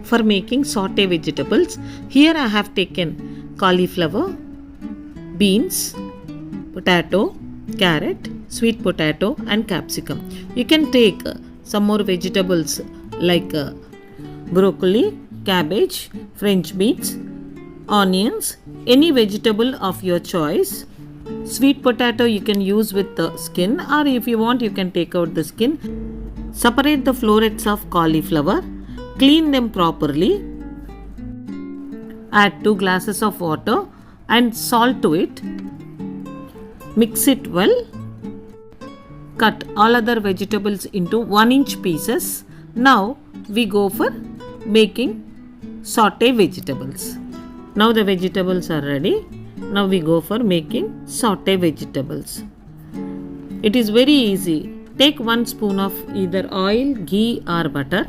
For making sauté vegetables, here I have taken cauliflower, beans, potato, carrot, sweet potato and capsicum. You can take some more vegetables like broccoli, cabbage, French beans, onions, any vegetable of your choice. Sweet potato you can use with the skin, or if you want you can take out the skin. Separate the florets of cauliflower, clean them properly, add 2 glasses of water and salt to it. Mix it well. Cut all other vegetables into 1-inch pieces. Now we go for making sauté vegetables. Now the vegetables are ready. Now we go for making sauté vegetables. It is very easy. Take 1 spoon of either oil, ghee or butter.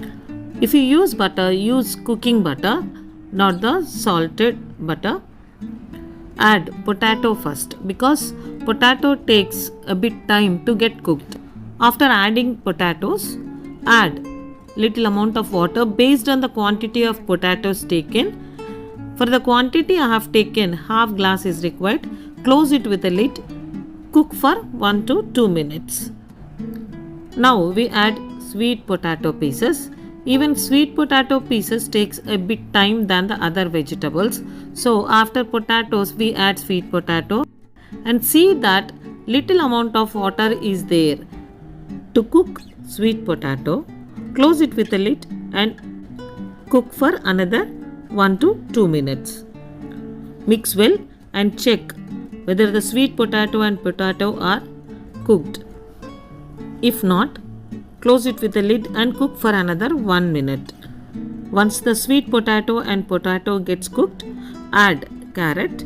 If you use butter, use cooking butter, not the salted butter. Add potato first because potato takes a bit time to get cooked. After adding potatoes, add little amount of water based on the quantity of potatoes taken. For the quantity I have taken, half glass is required. Close it with a lid. Cook for 1 to 2 minutes. Now we add sweet potato pieces. Even sweet potato pieces takes a bit time than the other vegetables. So after potatoes we add sweet potato and see that little amount of water is there. To cook sweet potato, close it with a lid and cook for another 1 to 2 minutes. Mix well and check whether the sweet potato and potato are cooked. If not, close it with a lid and cook for another 1 minute. Once the sweet potato and potato gets cooked, add carrot.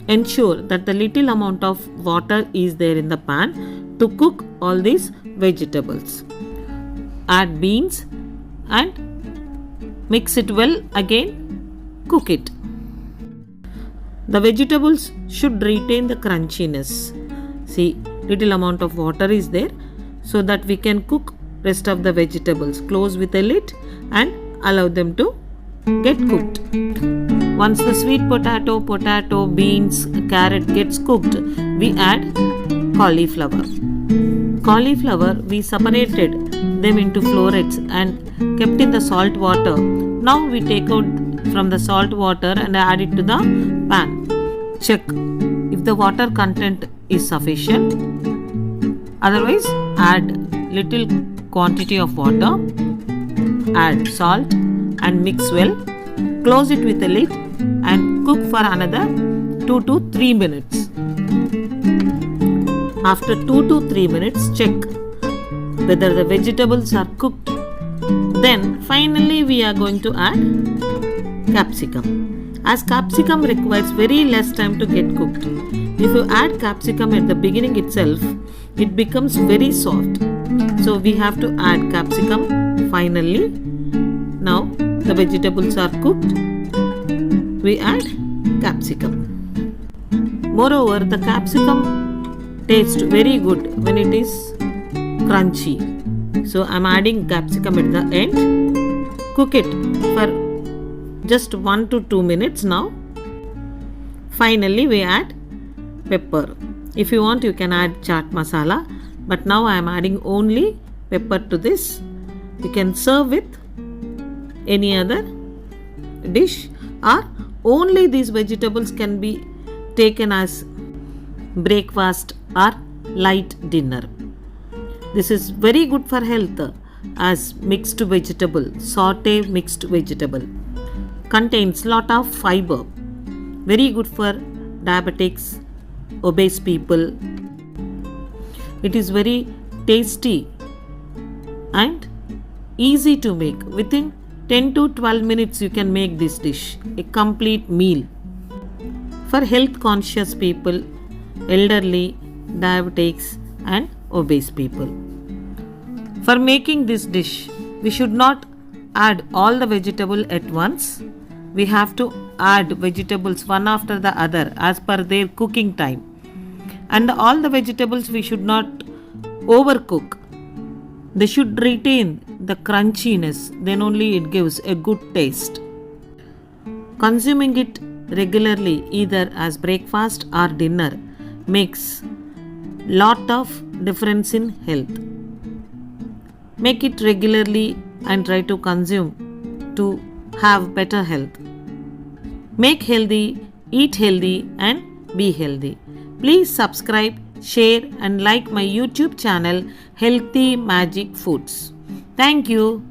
Ensure that the little amount of water is there in the pan to cook all these vegetables. Add beans and mix it well again. Cook it. The vegetables should retain the crunchiness. See, little amount of water is there so that we can cook rest of the vegetables. Close with a lid and allow them to get cooked. Once the sweet potato, beans, carrot gets cooked, we add cauliflower. Cauliflower we separated them into florets and kept in the salt water. Now we take out from the salt water and add it to the pan. Check if the water content is sufficient. Otherwise, add little quantity of water, add salt and mix well. Close it with a lid and cook for another 2 to 3 minutes. After 2 to 3 minutes, check whether the vegetables are cooked. Then finally we are going to add capsicum. As capsicum requires very less time to get cooked. If you add capsicum at the beginning itself, it becomes very soft. So we have to add capsicum finally. Now the vegetables are cooked. We add capsicum. Moreover, the capsicum tastes very good when it is crunchy. So I am adding capsicum at the end. Cook it for just 1 to 2 minutes now. Finally we add pepper. If you want you can add chaat masala, but now I am adding only pepper to this. You can serve with any other dish or only these vegetables can be taken as breakfast or light dinner. This is very good for health as mixed vegetable, sauté mixed vegetable. Contains lot of fiber. Very good for diabetics, obese people. It is very tasty and easy to make. Within 10 to 12 minutes you can make this dish, a complete meal. For health conscious people, elderly, diabetics and obese people. For making this dish, we should not add all the vegetable at once. We have to add vegetables one after the other as per their cooking time. And all the vegetables we should not overcook. They should retain the crunchiness, then only it gives a good taste. Consuming it regularly either as breakfast or dinner makes lot of difference in health. Make it regularly and try to consume to have better health. Make healthy, eat healthy and be healthy. Please subscribe, share and like my YouTube channel Healthy Magic Foods. Thank you.